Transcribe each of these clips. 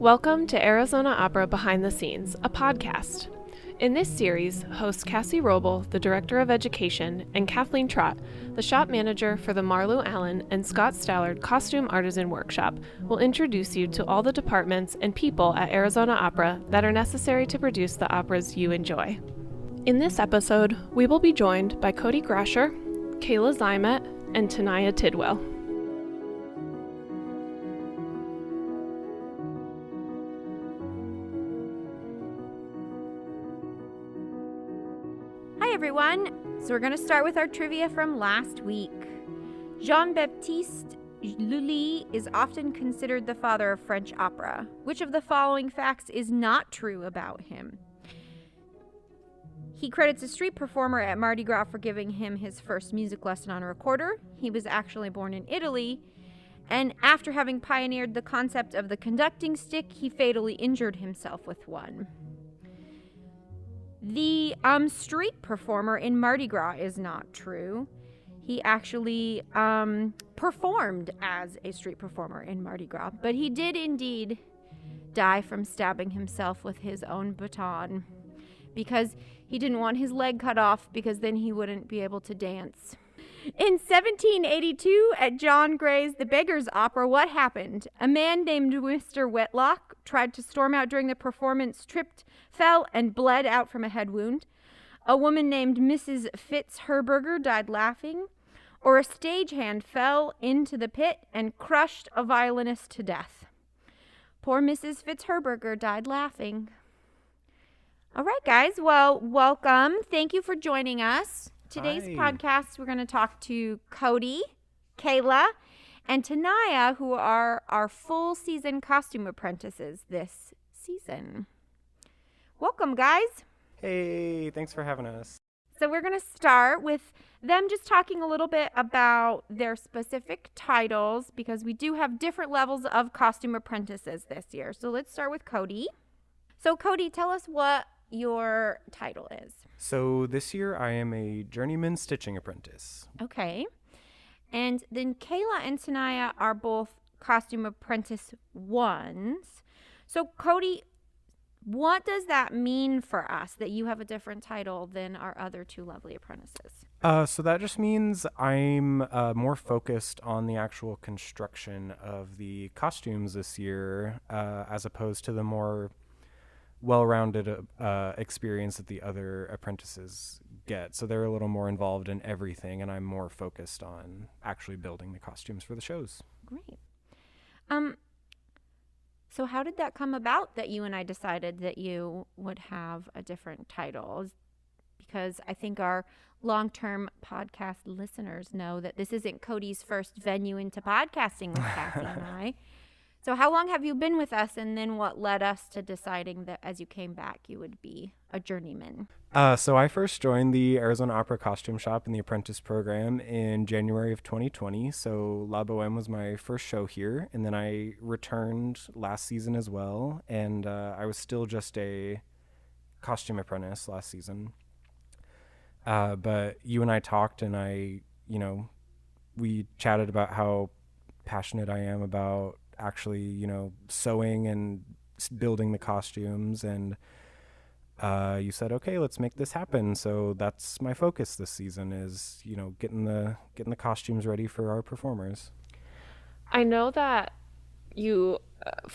Welcome to Arizona Opera Behind the Scenes, a podcast. In this series, hosts Cassie Roble, the Director of Education, and Kathleen Trott, the shop manager for the Marleau Allen and Scott Stallard Costume Artisan Workshop, will introduce you to all the departments and people at Arizona Opera that are necessary to produce the operas you enjoy. In this episode, we will be joined by Cody Grasher, Kayla Zeimet, and Tenaya Tidwell. Hi everyone! So we're going to start with our trivia from last week. Jean-Baptiste Lully is often considered the father of French opera. Which of the following facts is not true about him? He credits a street performer at Mardi Gras for giving him his first music lesson on a recorder. He was actually born in Italy, and after having pioneered the concept of the conducting stick, he fatally injured himself with one. The street performer in Mardi Gras is not true. He actually performed as a street performer in Mardi Gras, but he did indeed die from stabbing himself with his own baton because he didn't want his leg cut off because then he wouldn't be able to dance. In 1782, at John Gray's The Beggar's Opera, what happened? A man named Mr. Wetlock tried to storm out during the performance, tripped, fell, and bled out from a head wound. A woman named Mrs. Fitzherberger died laughing. Or a stagehand fell into the pit and crushed a violinist to death. Poor Mrs. Fitzherberger died laughing. All right, guys. Well, welcome. Thank you for joining us. Today's podcast, we're going to talk to Cody, Kayla, and Tenaya, who are our full season costume apprentices this season. Welcome, guys. Hey, thanks for having us. So we're going to start with them just talking a little bit about their specific titles because we do have different levels of costume apprentices this year. So let's start with Cody. So Cody, tell us what your title is. So this year I am a Journeyman stitching apprentice. Okay. And then Kayla and Tenaya are both costume apprentice ones. So Cody, what does that mean for us that you have a different title than our other two lovely apprentices? So that just means I'm more focused on the actual construction of the costumes this year as opposed to the more well-rounded experience that the other apprentices get. So they're a little more involved in everything, and I'm more focused on actually building the costumes for the shows. Great. So how did that come about that you and I decided that you would have a different title? Because I think our long-term podcast listeners know that this isn't Cody's first venue into podcasting with Cassie and I. So how long have you been with us, and then what led us to deciding that as you came back you would be a journeyman? So I first joined the Arizona Opera Costume Shop in the Apprentice program in January of 2020. So La Boheme was my first show here, and then I returned last season as well, and I was still just a costume apprentice last season. But you and I talked, and we chatted about how passionate I am about actually, sewing and building the costumes, and you said, okay, let's make this happen. So that's my focus this season is, getting the costumes ready for our performers. I know that you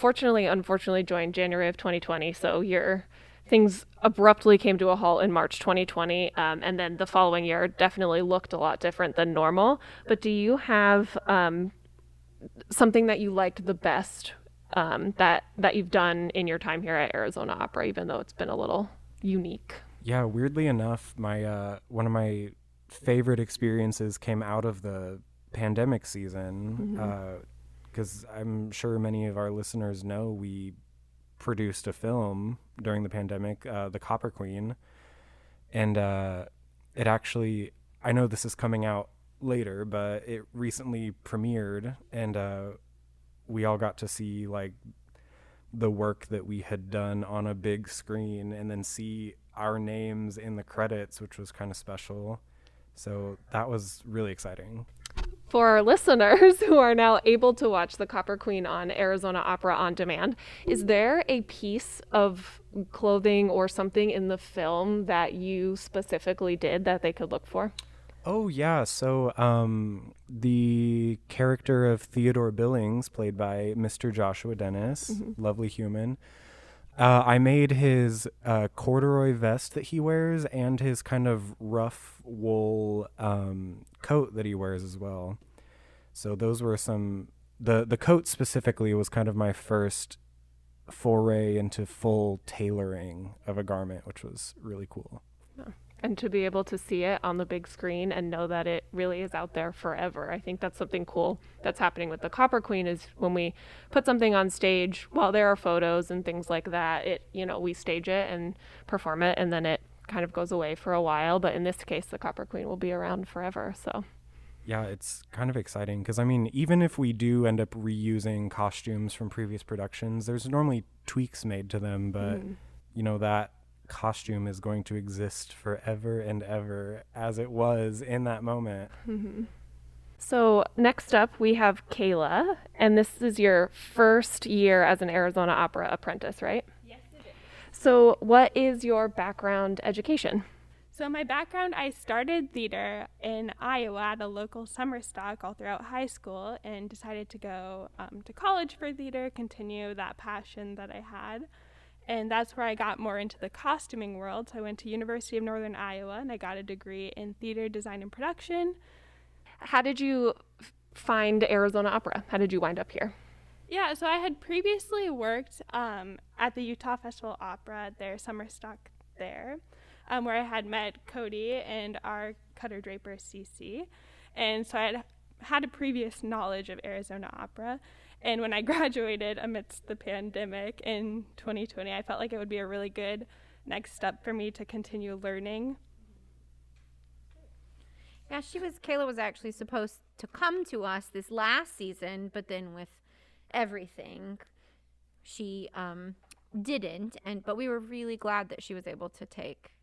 unfortunately joined January of 2020, so your things abruptly came to a halt in March 2020, and then the following year definitely looked a lot different than normal. But do you have something that you liked the best that you've done in your time here at Arizona Opera, even though it's been a little unique? Yeah, weirdly enough, my one of my favorite experiences came out of the pandemic season, because I'm sure many of our listeners know we produced a film during the pandemic, The Copper Queen, and it actually, I know this is coming out later, but it recently premiered, and we all got to see like the work that we had done on a big screen and then see our names in the credits, which was kind of special. So that was really exciting. For our listeners who are now able to watch The Copper Queen on Arizona Opera on demand, is there a piece of clothing or something in the film that you specifically did that they could look for? Oh, yeah. So the character of Theodore Billings, played by Mr. Joshua Dennis, lovely human, I made his corduroy vest that he wears and his kind of rough wool coat that he wears as well. So those were some... The coat specifically was kind of my first foray into full tailoring of a garment, which was really cool. And to be able to see it on the big screen and know that it really is out there forever. I think that's something cool that's happening with the Copper Queen, is when we put something on stage, while there are photos and things like that, we stage it and perform it, and then it kind of goes away for a while. But in this case, the Copper Queen will be around forever. So yeah, it's kind of exciting because, I mean, even if we do end up reusing costumes from previous productions, there's normally tweaks made to them, but that costume is going to exist forever and ever as it was in that moment. So next up we have Kayla, and this is your first year as an Arizona Opera apprentice, right? Yes, it is. So what is your background education? So my background, I started theater in Iowa at a local summer stock all throughout high school, and decided to go to college for theater, continue that passion that I had. And that's where I got more into the costuming world. So I went to University of Northern Iowa, and I got a degree in theater design and production. How did you find Arizona Opera? How did you wind up here? Yeah, so I had previously worked at the Utah Festival Opera, their summer stock there, where I had met Cody and our cutter draper, Cece. And so I had a previous knowledge of Arizona Opera. And when I graduated amidst the pandemic in 2020, I felt like it would be a really good next step for me to continue learning. Yeah, Kayla was actually supposed to come to us this last season, but then with everything, she didn't. But we were really glad that she was able to take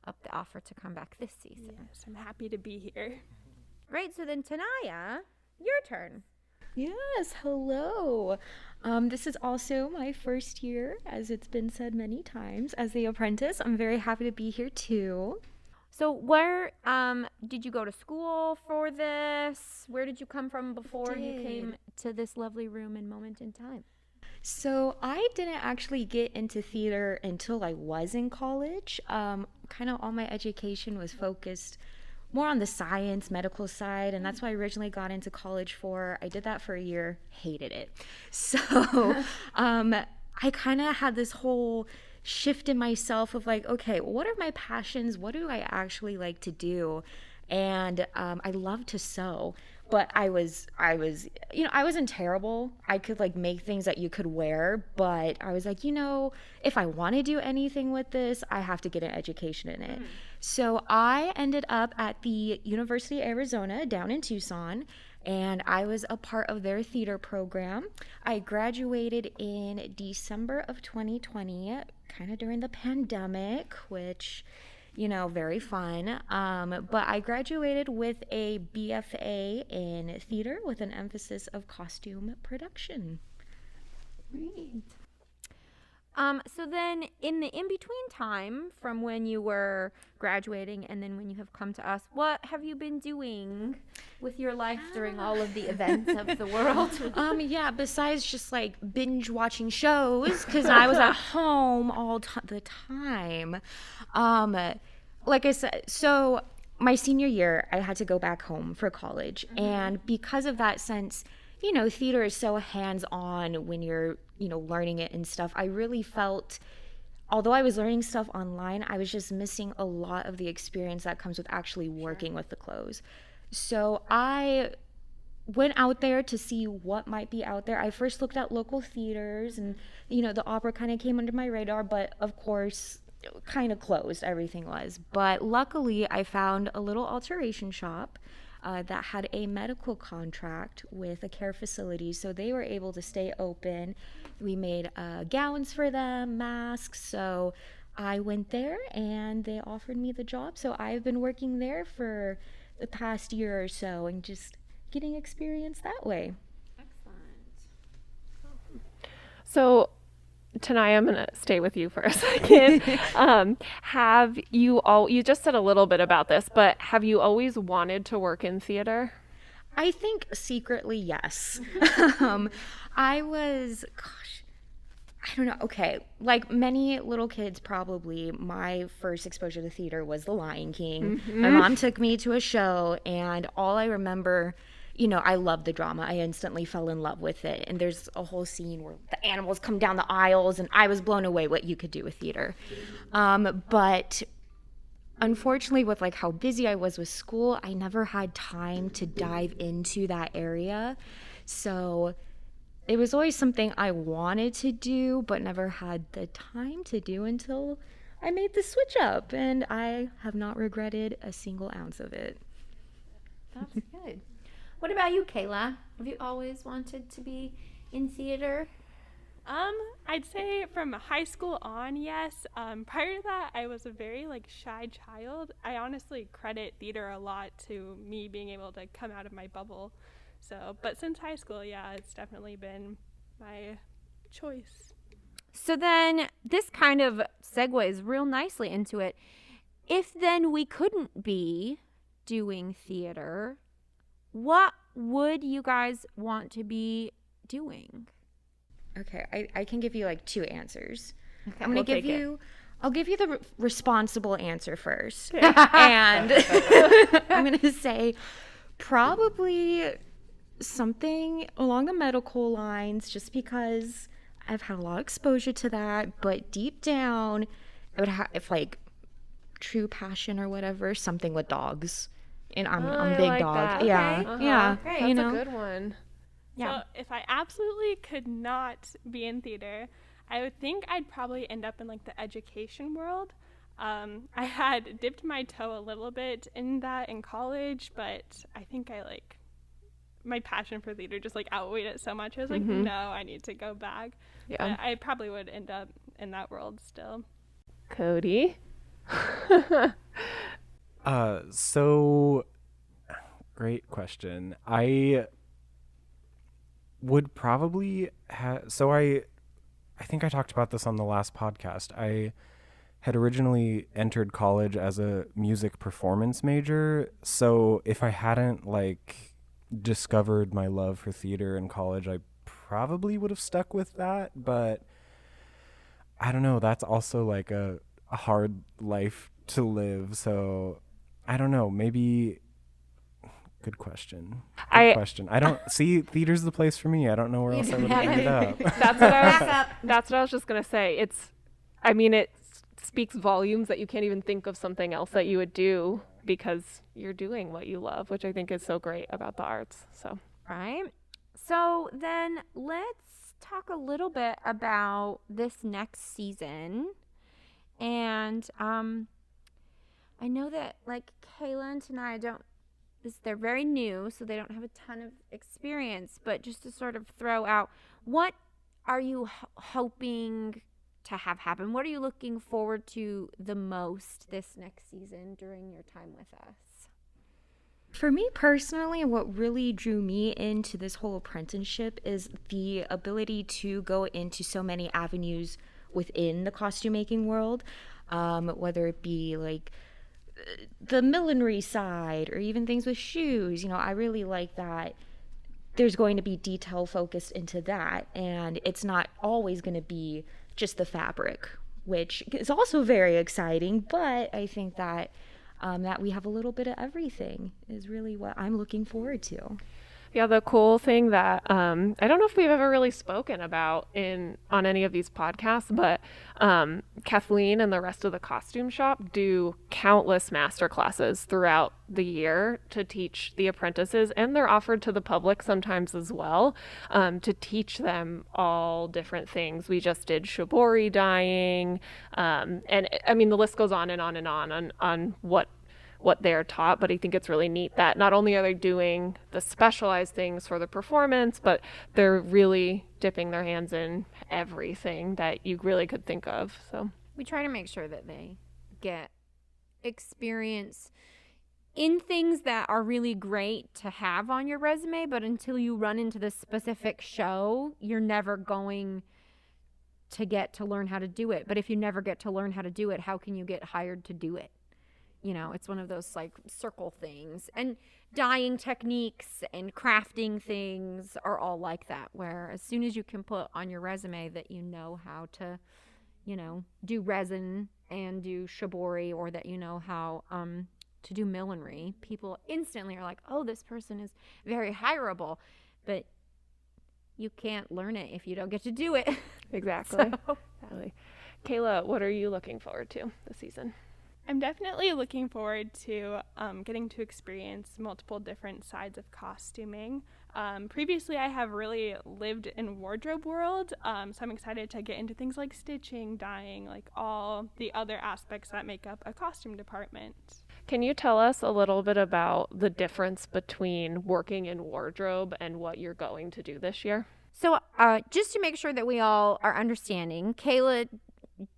up the offer to come back this season. Yes, I'm happy to be here. Great. So then, Tenaya, your turn. Yes, hello. This is also my first year, as it's been said many times, as the apprentice. I'm very happy to be here too. So where did you go to school for this? Where did you come from before you came to this lovely room and moment in time? So I didn't actually get into theater until I was in college. Kind of all my education was focused more on the science, medical side, and that's what I originally got into college for. I did that for a year, hated it. So I kind of had this whole shift in myself of like, okay, well, what are my passions? What do I actually like to do? And I love to sew, but I wasn't terrible. I could like make things that you could wear, but I was like, if I want to do anything with this, I have to get an education in it. So I ended up at the University of Arizona down in Tucson, and I was a part of their theater program. I graduated in December of 2020, kind of during the pandemic, which, very fun. But I graduated with a BFA in theater with an emphasis of costume production. Great. So then in the in-between time from when you were graduating and then when you have come to us, what have you been doing with your life during all of the events of the world? Yeah, besides just like binge watching shows, because I was at home all the time. Like I said, so my senior year, I had to go back home for college. And because of that, since theater is so hands-on when you're, learning it and stuff, I really felt, although I was learning stuff online, I was just missing a lot of the experience that comes with actually working with the clothes. So I went out there to see what might be out there. I first looked at local theaters, and, the opera kind of came under my radar, but of course, kind of closed, everything was. But luckily, I found a little alteration shop that had a medical contract with a care facility, so they were able to stay open. We made gowns for them, masks, so I went there and they offered me the job. So I've been working there for the past year or so and just getting experience that way. So, Tenaya, I'm going to stay with you for a second. Have you you just said a little bit about this, but have you always wanted to work in theater? I think secretly, yes. I don't know. Okay. Like many little kids, probably, my first exposure to theater was The Lion King. My mom took me to a show, and all I remember, I loved the drama. I instantly fell in love with it. And there's a whole scene where the animals come down the aisles, and I was blown away what you could do with theater. But unfortunately, with like how busy I was with school, I never had time to dive into that area. So it was always something I wanted to do, but never had the time to do until I made the switch up. And I have not regretted a single ounce of it. That's good. What about you, Kayla? Have you always wanted to be in theater? I'd say from high school on, yes. Prior to that, I was a very shy child. I honestly credit theater a lot to me being able to come out of my bubble. So, but since high school, yeah, it's definitely been my choice. So then this kind of segues real nicely into it. If then we couldn't be doing theater, what would you guys want to be doing? Okay, I can give you two answers. Okay, I'll give you the responsible answer first. Okay. And I'm going to say probably something along the medical lines, just because I've had a lot of exposure to that. But deep down, I would have, if true passion or whatever, something with dogs. And I'm a big dog. That. Yeah, Okay. yeah. Great. That's a good one. Yeah. So if I absolutely could not be in theater, I would think I'd probably end up in the education world. I had dipped my toe a little bit in that in college, but I think my passion for theater just outweighed it so much. I was no, I need to go back. Yeah. But I probably would end up in that world still. Cody? So great question. I would probably I think I talked about this on the last podcast. I had originally entered college as a music performance major. So if I hadn't discovered my love for theater in college, I probably would have stuck with that. But I don't know. That's also a hard life to live. So I don't know. Maybe. Good question. I don't see theater's the place for me. I don't know where else I would have ended up. That's what I was just going to say. It speaks volumes that you can't even think of something else that you would do because you're doing what you love, which I think is so great about the arts. So, Right. So then let's talk a little bit about this next season. And I know that Kayla and Tenaya they're very new, so they don't have a ton of experience, but just to sort of throw out, what are you hoping to have happen? What are you looking forward to the most this next season during your time with us? For me personally, what really drew me into this whole apprenticeship is the ability to go into so many avenues within the costume making world, whether it be the millinery side or even things with shoes. I really like that there's going to be detail focused into that, and it's not always going to be just the fabric, which is also very exciting. But I think that that we have a little bit of everything is really what I'm looking forward to. yeah, the cool thing that I don't know if we've ever really spoken about on any of these podcasts, but Kathleen and the rest of the Costume Shop do countless master classes throughout the year to teach the apprentices, and they're offered to the public sometimes as well, to teach them all different things. We just did shibori dyeing, and I mean the list goes on and on and on what they're taught, but I think it's really neat that not only are they doing the specialized things for the performance, but they're really dipping their hands in everything that you really could think of. So We try to make sure that they get experience in things that are really great to have on your resume, but until you run into the specific show, you're never going to get to learn how to do it. But if you never get to learn how to do it, how can you get hired to do it? You know, it's one of those like circle things. And dyeing techniques and crafting things are all like that, where as soon as you can put on your resume that you know how to, you know, do resin and do shibori, or that you know how to do millinery, people instantly are like, oh, this person is very hireable. But you can't learn it if you don't get to do it. Exactly. Exactly. Kayla, what are you looking forward to this season? I'm definitely looking forward to getting to experience multiple different sides of costuming. Previously, I have really lived in wardrobe world, so I'm excited to get into things like stitching, dyeing, like all the other aspects that make up a costume department. Can you tell us a little bit about the difference between working in wardrobe and what you're going to do this year? So just to make sure that we all are understanding, Kayla,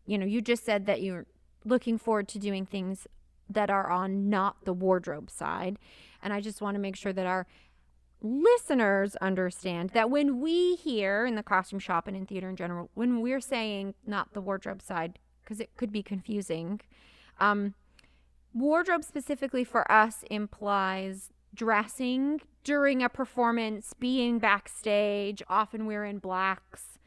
you know, you just said that you're looking forward to doing things that are on not the wardrobe side. And I just want to make sure that our listeners understand that when we here in the costume shop and in theater in general, when we're saying not the wardrobe side, because it could be confusing, wardrobe specifically for us implies dressing during a performance, being backstage, often we're in blacks,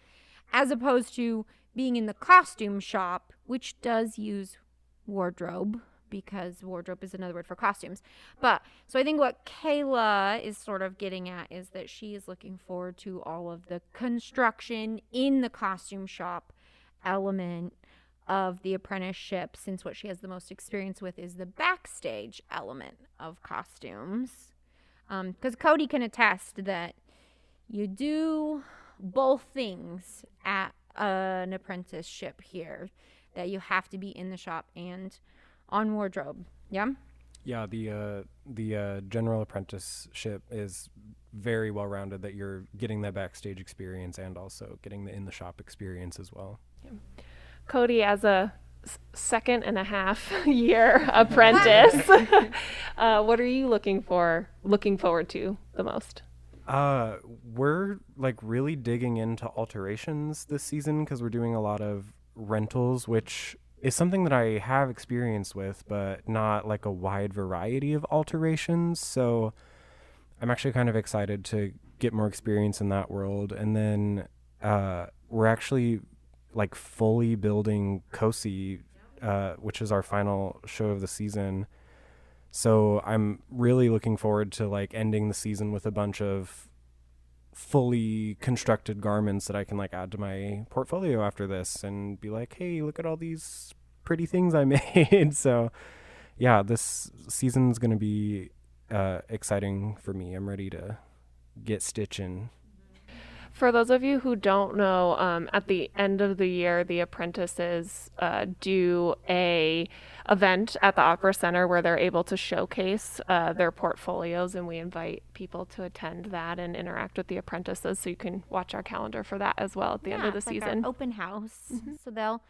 as opposed to being in the costume shop, which does use wardrobe, because wardrobe is another word for costumes. But so I think what Kayla is sort of getting at is that she is looking forward to all of the construction in the costume shop element of the apprenticeship, since what she has the most experience with is the backstage element of costumes. Because Cody can attest that you do both things at an apprenticeship here, that you have to be in the shop and on wardrobe. Yeah the general apprenticeship is very well rounded, that you're getting that backstage experience and also getting the in the shop experience as well. Cody, as a second and a half year apprentice, what are you looking forward to the most? We're like really digging into alterations this season, because we're doing a lot of rentals, which is something that I have experience with, but not like a wide variety of alterations. So I'm actually kind of excited to get more experience in that world. And then we're actually like fully building Cosi, which is our final show of the season. So I'm really looking forward to like ending the season with a bunch of fully constructed garments that I can like add to my portfolio after this and be like, hey, look at all these pretty things I made. So yeah, this season's going to be exciting for me. I'm ready to get stitching. For those of you who don't know, at the end of the year, the apprentices do a event at the Opera Center where they're able to showcase their portfolios, and we invite people to attend that and interact with the apprentices. So you can watch our calendar for that as well at the end of the season. Like our open house. Mm-hmm. So they'll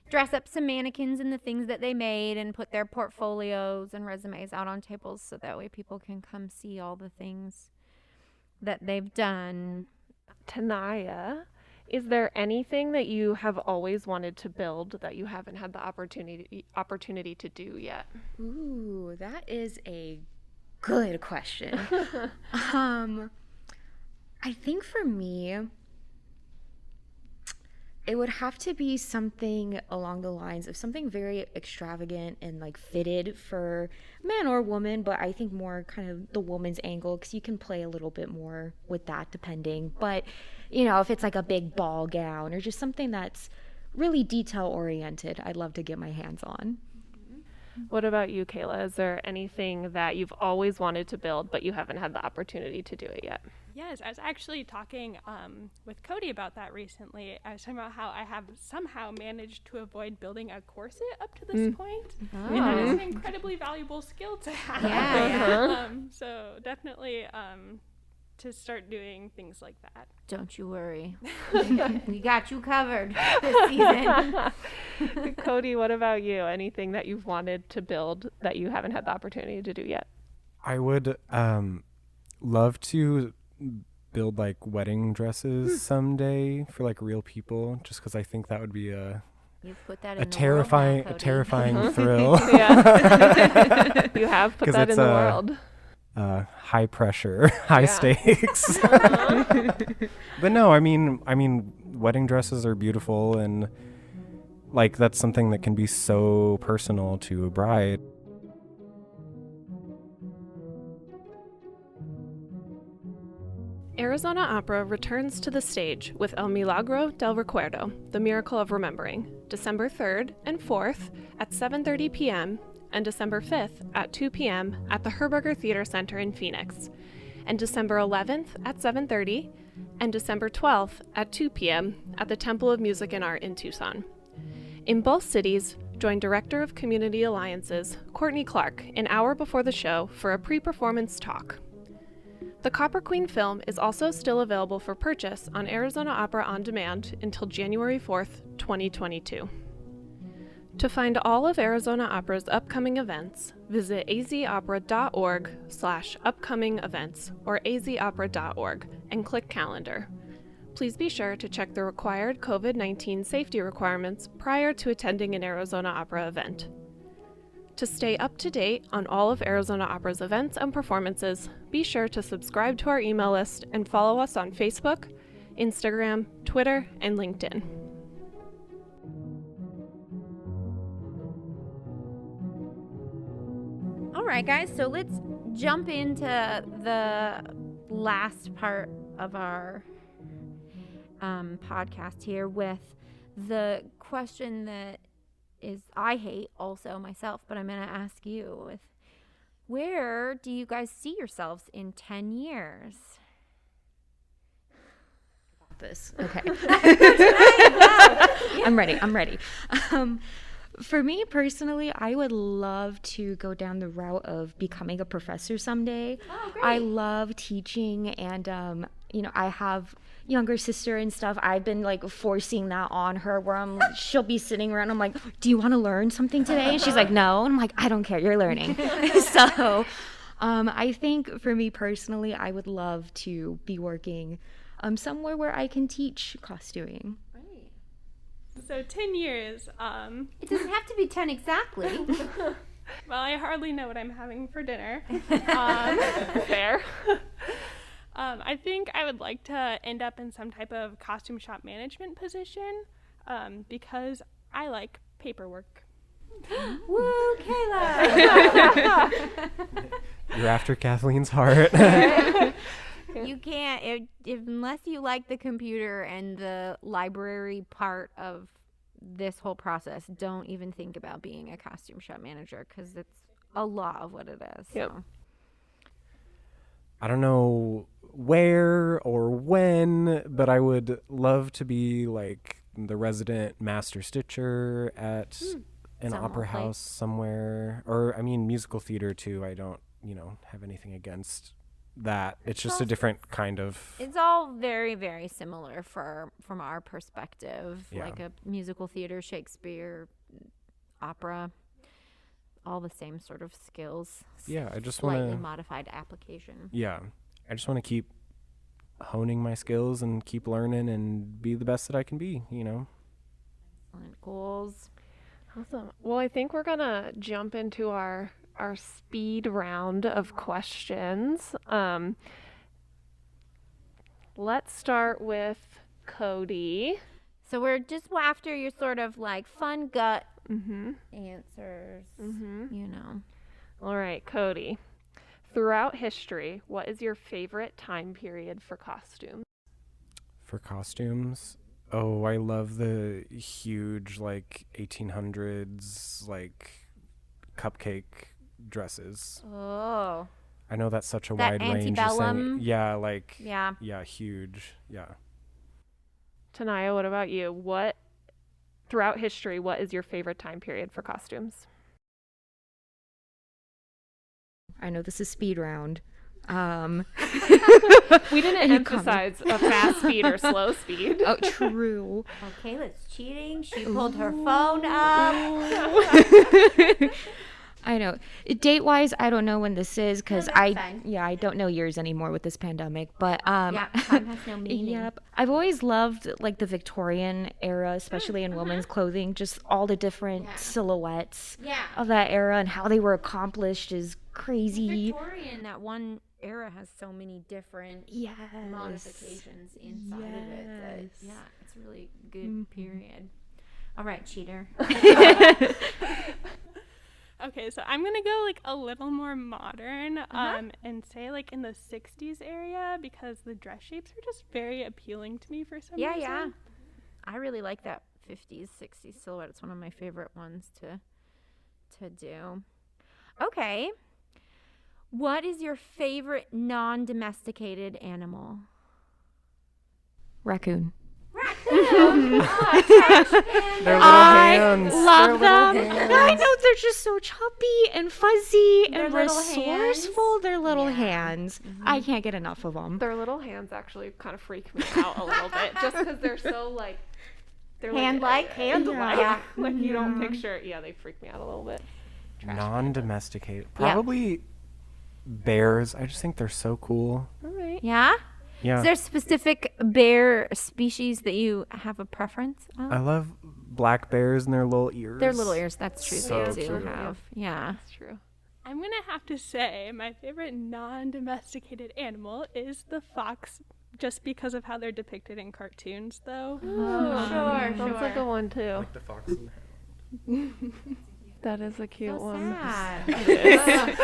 dress up some mannequins in the things that they made and put their portfolios and resumes out on tables, so that way people can come see all the things that they've done. Tenaya, is there anything that you have always wanted to build that you haven't had the opportunity to do yet? Ooh, that is a good question. I think for me, it would have to be something along the lines of something very extravagant and like fitted for man or woman, but I think more kind of the woman's angle, because you can play a little bit more with that depending. But, you know, if it's like a big ball gown or just something that's really detail oriented, I'd love to get my hands on. What about you, Kayla? Is there anything that you've always wanted to build but you haven't had the opportunity to do it yet? Yes, I was actually talking with Cody about that recently. I was talking about how I have somehow managed to avoid building a corset up to this point. Oh. And that is an incredibly valuable skill to have. Yeah. So definitely to start doing things like that. Don't you worry. We got you covered this season. Cody, what about you? Anything that you've wanted to build that you haven't had the opportunity to do yet? I would love to build like wedding dresses someday for like real people, just because I think that would be a You've put that in the terrifying world now, Cody. terrifying thrill. Yeah. You have put 'Cause that in it's the a- world. High pressure, high Yeah. stakes. But no, I mean, wedding dresses are beautiful, and like that's something that can be so personal to a bride. Arizona Opera returns to the stage with El Milagro del Recuerdo, The Miracle of Remembering, December 3rd and 4th at 7:30 p.m. and December 5th at 2 p.m. at the Herberger Theater Center in Phoenix, and December 11th at 7:30 and December 12th at 2 p.m. at the Temple of Music and Art in Tucson. In both cities, join Director of Community Alliances, Courtney Clark, an hour before the show for a pre-performance talk. The Copper Queen film is also still available for purchase on Arizona Opera On Demand until January 4th, 2022. To find all of Arizona Opera's upcoming events, visit azopera.org/upcoming events or azopera.org and click Calendar. Please be sure to check the required COVID-19 safety requirements prior to attending an Arizona Opera event. To stay up to date on all of Arizona Opera's events and performances, be sure to subscribe to our email list and follow us on Facebook, Instagram, Twitter, and LinkedIn. All right, guys, so let's jump into the last part of our podcast here with the question that is I hate also myself, but I'm going to ask you with where do you guys see yourselves in 10 years? This. Okay. I'm ready. For me personally, I would love to go down the route of becoming a professor someday. Oh, great. I love teaching, and I have younger sister and stuff. I've been like forcing that on her where she'll be sitting around, I'm like, do you want to learn something today? And she's like, no. And I'm like, I don't care, you're learning. So I think for me personally, I would love to be working somewhere where I can teach costuming. So 10 years. It doesn't have to be 10 exactly. Well, I hardly know what I'm having for dinner. Fair. I think I would like to end up in some type of costume shop management position because I like paperwork. Woo, Kayla! You're after Kathleen's heart. You can't, unless you like the computer and the library part of this whole process, don't even think about being a costume shop manager because it's a lot of what it is. Yep. So. I don't know where or when, but I would love to be like the resident master stitcher at an Some opera old place. house somewhere, or I mean musical theater too. I don't, have anything against that. It's just a different kind of. It's all very, very similar from our perspective. Yeah. Like a musical theater, Shakespeare, opera, all the same sort of skills. Yeah, I just slightly want to. modified application. Yeah, I just want to keep honing my skills and keep learning and be the best that I can be. Excellent goals. Awesome. Well, I think we're going to jump into our speed round of questions. Let's start with Cody. So we're just after your sort of like fun gut Mm-hmm. answers. Mm-hmm. All right, Cody. Throughout history, what is your favorite time period for costumes? For costumes, oh, I love the huge like 1800s like cupcake dresses. Oh. I know that's such a That wide range of antebellum? saying. Yeah, like Yeah. huge. Yeah. Tenaya, what about you? Throughout history, what is your favorite time period for costumes? I know this is speed round. We didn't emphasize a fast speed or slow speed. Oh, true. Okay, let's cheating. She pulled her phone up. I know. Date wise, I don't know when this is because No, that's fine. I don't know years anymore with this pandemic. But Yeah, time has no meaning. Yep. I've always loved like the Victorian era, especially in women's clothing. Just all the different silhouettes of that era and how they were accomplished is crazy. Victorian, that one era has so many different modifications inside of it. That, it's a really good period. All right, cheater. Okay, so I'm gonna go like a little more modern, and say like in the 60s area because the dress shapes are just very appealing to me for some reason. Yeah. I really like that 50s, 60s silhouette. It's one of my favorite ones to do. Okay. What is your favorite non-domesticated animal? Raccoon. Their little I hands. love Their them. little hands. I know they're just so chubby and fuzzy Their and little resourceful. Their little hands. I can't get enough of them. Their little hands actually kind of freak me out a little bit, just because they're so like they're Hand-like? hand-like. Yeah. Like you don't picture. Yeah, they freak me out a little bit. Non-domesticated. Probably bears. I just think they're so cool. All right. Yeah? Yeah. Is there a specific bear species that you have a preference of? I love black bears and their little ears. Their little ears, that's true. So They do cute. have. Yeah. That's true. I'm gonna have to say my favorite non-domesticated animal is the fox, just because of how they're depicted in cartoons, though. Sure, That's a good one too. Like the fox and the hound. That is a cute one. Sad.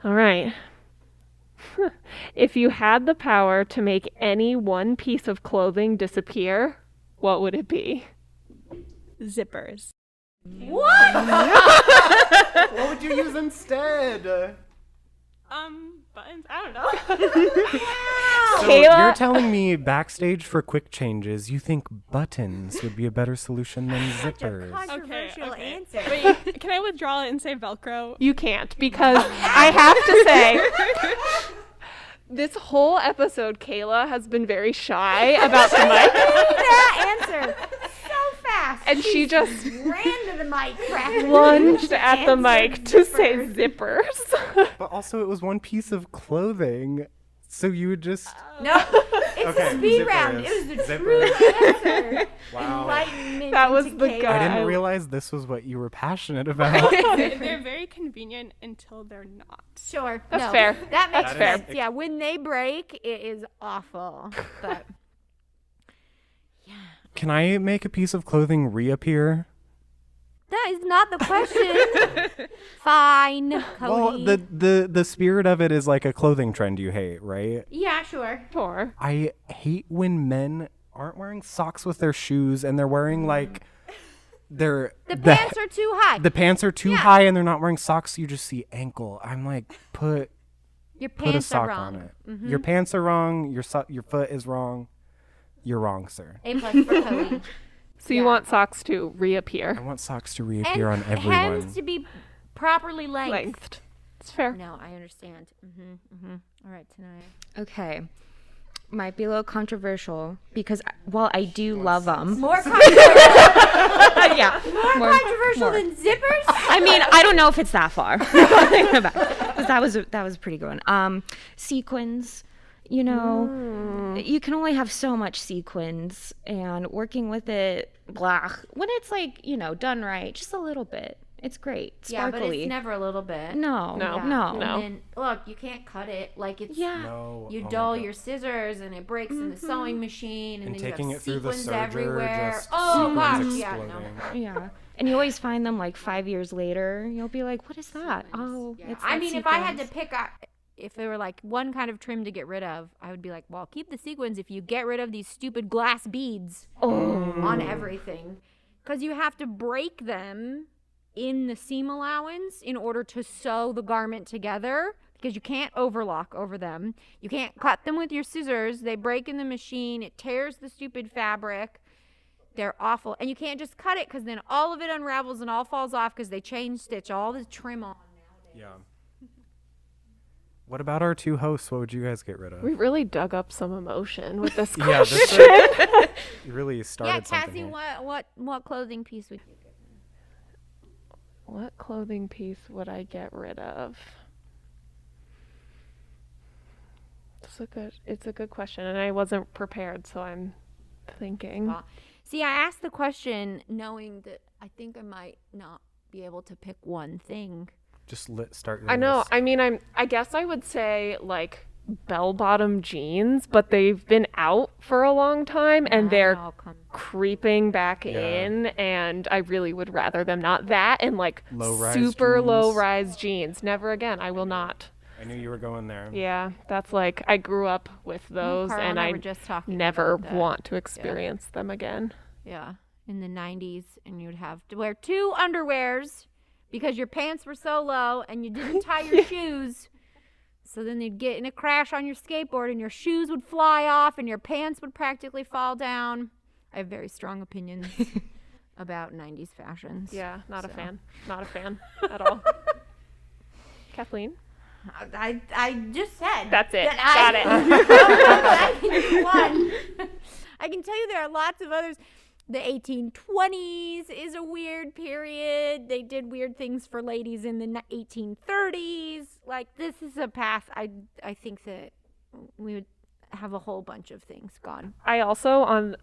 All right. If you had the power to make any one piece of clothing disappear, what would it be? Zippers. What? What would you use instead? Buttons? I don't know. So Kayla- you're telling me backstage for quick changes, you think buttons would be a better solution than zippers? Controversial answer. Wait, can I withdraw it and say Velcro? You can't, because I have to say, this whole episode, Kayla has been very shy about the mic, That answer so fast. and she just ran to the mic, cracked. lunged at the mic to say zippers. But also, it was one piece of clothing, so you would just. No, it's a speed zippers. round. It was the Zippers. true answer. Wow. Enlightenment That was into the Kayla. guy. I didn't realize this was what you were passionate about. They're very convenient until they're not. Sure. That's no, fair. That makes That is sense. ex- Yeah, when they break, it is awful. But Can I make a piece of clothing reappear? that is not the question. Fine, Cody. Well, the spirit of it is like a clothing trend you hate, right? Yeah, sure. Sure. I hate when men aren't wearing socks with their shoes and they're wearing like The pants are too high. the pants are too high and they're not wearing socks. You just see ankle. I'm like, put Your a pants sock are on wrong. it. Your pants are wrong. Your foot is wrong. You're wrong, sir. A plus for Cody. So you want socks to reappear? I want socks to reappear on everyone. Hems to be properly Lengthed. It's fair. No, I understand. All right, Tenaya. Okay. Might be a little controversial because while I do love them. More controversial. Yeah. More controversial than zippers? I mean, I don't know if it's that far. But that was a pretty good one. Sequins, you know, you can only have so much sequins, and working with it, blah, when it's like, you know, done right, just a little bit. It's great. Yeah, Sparkly. but it's never a little bit. No. No. No. No. And look, you can't cut it. Like it's Yeah. No. you oh my dull God. your scissors and it breaks in the sewing machine and And then taking you it have through the sequins serger, everywhere. just Oh sequins gosh, yeah, no. exploding. Yeah. And you always find them like 5 years later. You'll be like, what is that? Oh, Yeah. it's I that mean, if I had to sequins. pick if there were like one kind of trim to get rid of, I would be like, well, keep the sequins if you get rid of these stupid glass beads on everything. Because you have to break them in the seam allowance in order to sew the garment together, because you can't overlock over them. You can't cut them with your scissors. They break in the machine. It tears the stupid fabric. They're awful. And you can't just cut it because then all of it unravels and all falls off because they chain stitch all the trim on. Yeah. What about our two hosts? What would you guys get rid of? We really dug up some emotion with this Yeah, question. this you really started Yeah, something Cassie, here. what clothing piece would you get? What clothing piece would I get rid of? It's a good question, and I wasn't prepared, so I'm thinking. See, I asked the question knowing that I think I might not be able to pick one thing. Just start your I know. list. I mean, I guess I would say like bell-bottom jeans, but they've been out for a long time, and they're creeping back in, and I really would rather them not. That and like super low-rise jeans. Never again. I will not. I knew you were going there. Yeah, that's like I grew up with those, and I never want to experience them again. Yeah, in the 90s, and you'd have to wear 2 underwears because your pants were so low and you didn't tie your shoes. So then they'd get in a crash on your skateboard and your shoes would fly off and your pants would practically fall down. I have very strong opinions about 90s fashions. Yeah, not a fan. Not a fan at all. Kathleen? I just said. That's it. Got it. I can tell you there are lots of others. The 1820s is a weird period. They did weird things for ladies in the 1830s. Like, this is a path. I think that we would have a whole bunch of things gone. I also, on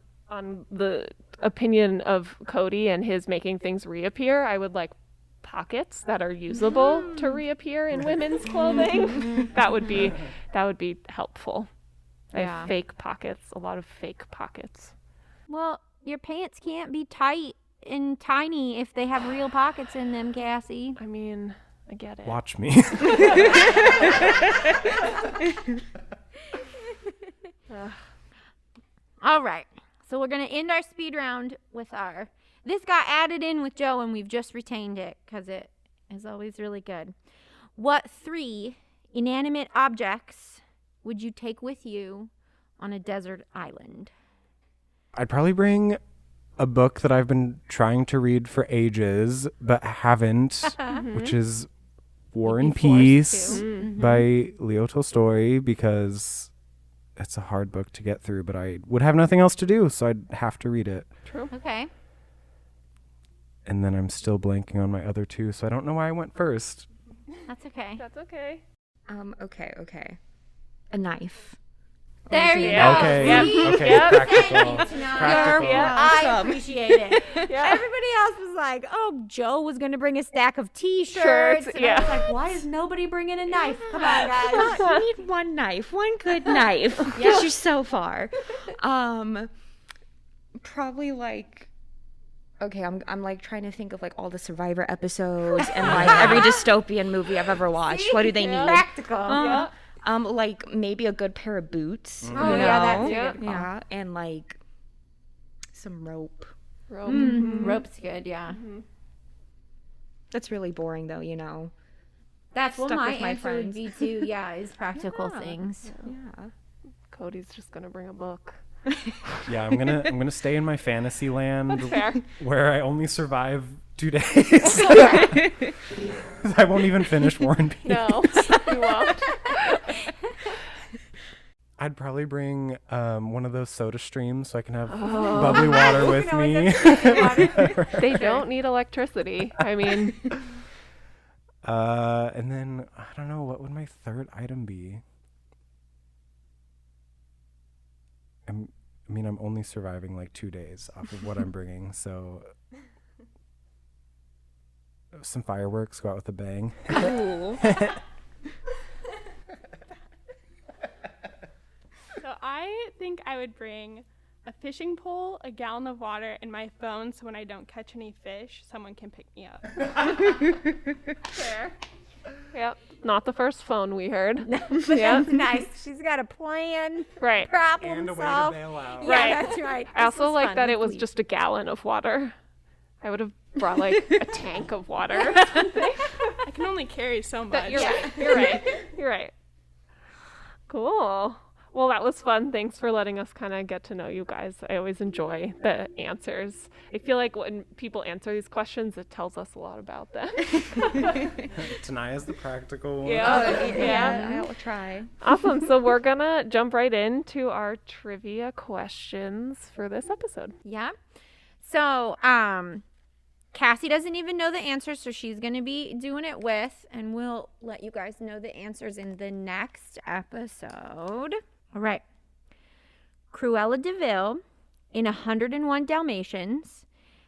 the opinion of Cody and his making things reappear, I would like pockets that are usable to reappear in women's clothing. That would be helpful. I have fake pockets, a lot of fake pockets. Well, your pants can't be tight and tiny if they have real pockets in them, Cassie. I mean, I get it. Watch me. All right. So we're going to end our speed round with this got added in with Joe and we've just retained it because it is always really good. What 3 inanimate objects would you take with you on a desert island? I'd probably bring a book that I've been trying to read for ages, but haven't, which is War and Peace by Leo Tolstoy, because it's a hard book to get through, but I would have nothing else to do, so I'd have to read it. True. Okay. And then I'm still blanking on my other 2, so I don't know why I went first. That's okay. That's okay. Okay. A knife. There you go. Okay. Yep. Okay. Yep. Practical. Practical. I appreciate it. Everybody else was like, "Oh, Joe was going to bring a stack of T-shirts." And I was like, "Why is nobody bringing a knife? Come on, guys." You need one knife, one good knife. Gets you so far. Probably like. Okay, I'm like trying to think of like all the Survivor episodes and like every dystopian movie I've ever watched. What do they need? Practical. Like maybe a good pair of boots. Oh, you know? yeah, that's a good call. Yeah, and like some rope. Rope's good, yeah. That's really boring though, you know. That's what my with my answer would friends. be too. Yeah, is practical things. Yeah. Cody's just gonna bring a book. Yeah, I'm gonna stay in my fantasy land Fair. where I only survive 2 days. I won't even finish War and Peace. No, you won't. I'd probably bring one of those soda streams so I can have bubbly water with me. They don't need electricity. I mean, and then I don't know, what would my 3rd item be? I'm only surviving like 2 days off of what I'm bringing, so some fireworks, go out with a bang. Cool. So I think I would bring a fishing pole, a gallon of water, and my phone so when I don't catch any fish, someone can pick me up. fair. Yep. Not the first phone we heard. But Yep. that's nice. She's got a plan. Right. Problem And a way to solved. bail out. Yeah, Right. that's right. I This also was like fun. that it was Please. just a gallon of water. I would have brought like a tank of water or something. I can only carry so much. You're right. You're right. You're right. Cool. Well, that was fun. Thanks for letting us kind of get to know you guys. I always enjoy the answers. I feel like when people answer these questions, it tells us a lot about them. Tenaya's the practical one. Yeah. I'll try. Awesome. So we're going to jump right into our trivia questions for this episode. Yeah. So, Cassie doesn't even know the answer, so she's going to be doing it with, and we'll let you guys know the answers in the next episode. All right. Cruella de Vil in 101 Dalmatians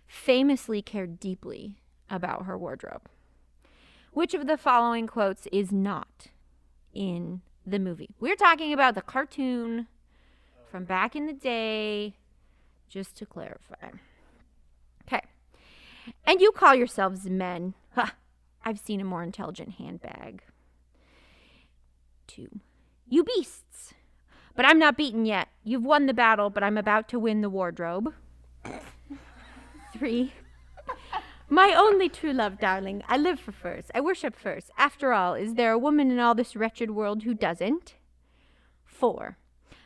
famously cared deeply about her wardrobe. Which of the following quotes is not in the movie? We're talking about the cartoon from back in the day, just to clarify. Okay. And you call yourselves men. Huh. I've seen a more intelligent handbag. 2. You beasts. But I'm not beaten yet. You've won the battle, but I'm about to win the wardrobe. 3. My only true love, darling. I live for furs. I worship furs. After all, is there a woman in all this wretched world who doesn't? 4.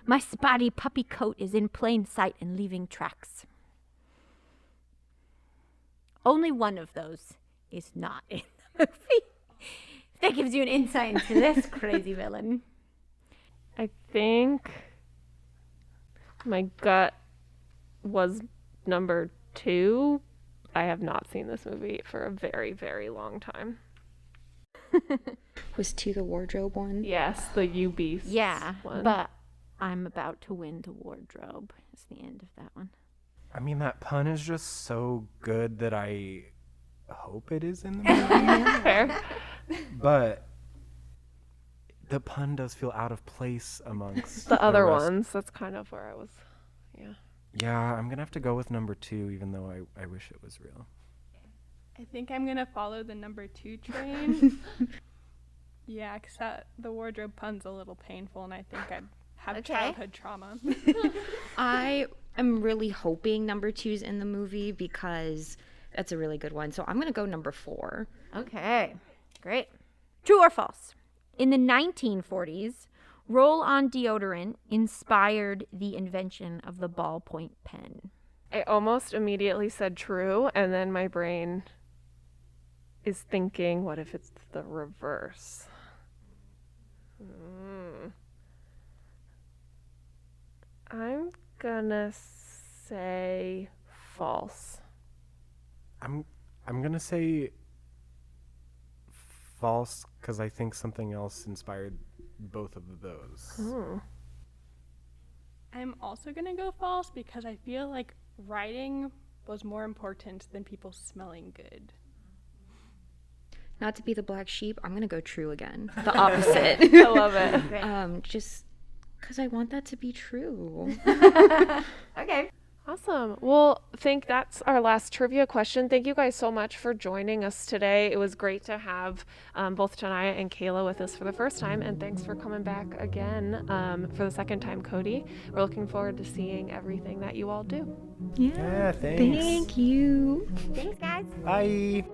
My spotty puppy coat is in plain sight and leaving tracks. Only one of those is not in the movie. That gives you an insight into this crazy villain. I think my gut was number 2. I have not seen this movie for a very, very long time. Was 2 the wardrobe one? Yes, the You Beast one. But I'm about to win the wardrobe. It's the end of that one. I mean, that pun is just so good that I hope it is in the movie. Fair. But the pun does feel out of place amongst The other rest. ones, that's kind of where I was, yeah. Yeah, I'm going to have to go with number 2, even though I wish it was real. I think I'm going to follow the number 2 train. Yeah, because the wardrobe pun's a little painful, and I think I have childhood trauma. I am really hoping number 2's in the movie because that's a really good one. So I'm going to go number 4. Okay, great. True or false? In the 1940s, roll-on deodorant inspired the invention of the ballpoint pen. I almost immediately said true, and then my brain is thinking, what if it's the reverse? I'm gonna say false. I'm gonna say false because I think something else inspired both of those. I'm also going to go false because I feel like writing was more important than people smelling good. Not to be the black sheep, I'm going to go true again. The opposite. I love it. Just because I want that to be true. Okay. Awesome. Well, I think that's our last trivia question. Thank you guys so much for joining us today. It was great to have both Tenaya and Kayla with us for the first time, and thanks for coming back again for the second time, Cody. We're looking forward to seeing everything that you all do. Yeah, thanks. Thank you. Thanks, guys. Bye.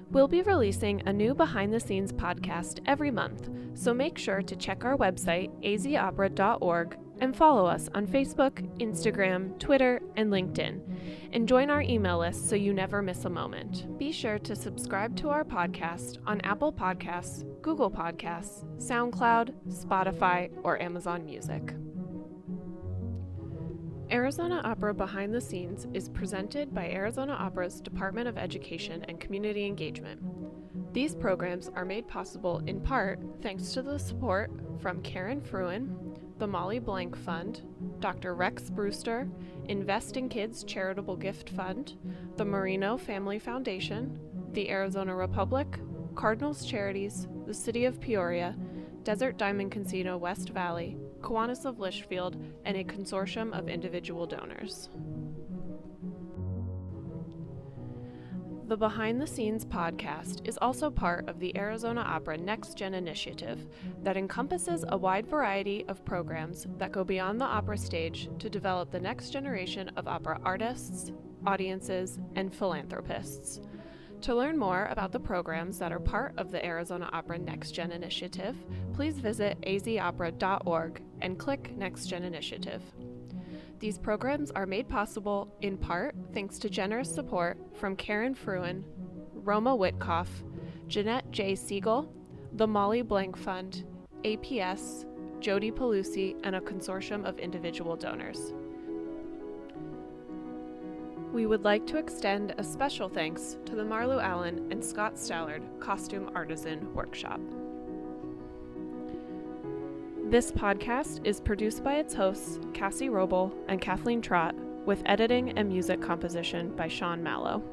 We'll be releasing a new behind-the-scenes podcast every month, so make sure to check our website, azopera.org, and follow us on Facebook, Instagram, Twitter, and LinkedIn. And join our email list so you never miss a moment. Be sure to subscribe to our podcast on Apple Podcasts, Google Podcasts, SoundCloud, Spotify, or Amazon Music. Arizona Opera Behind the Scenes is presented by Arizona Opera's Department of Education and Community Engagement. These programs are made possible in part thanks to the support from Karen Fruin, the Molly Blank Fund, Dr. Rex Brewster, Invest in Kids Charitable Gift Fund, the Marino Family Foundation, the Arizona Republic, Cardinals Charities, the City of Peoria, Desert Diamond Casino West Valley, Kiwanis of Litchfield, and a consortium of individual donors. The Behind the Scenes podcast is also part of the Arizona Opera Next Gen initiative that encompasses a wide variety of programs that go beyond the opera stage to develop the next generation of opera artists, audiences, and philanthropists. To learn more about the programs that are part of the Arizona Opera Next Gen initiative, please visit azopera.org and click Next Gen Initiative. These programs are made possible in part thanks to generous support from Karen Fruin, Roma Witkoff, Jeanette J. Siegel, the Molly Blank Fund, APS, Jody Pelusi, and a consortium of individual donors. We would like to extend a special thanks to the Marlu Allen and Scott Stallard Costume Artisan Workshop. This podcast is produced by its hosts, Cassie Roble and Kathleen Trott, with editing and music composition by Sean Mallow.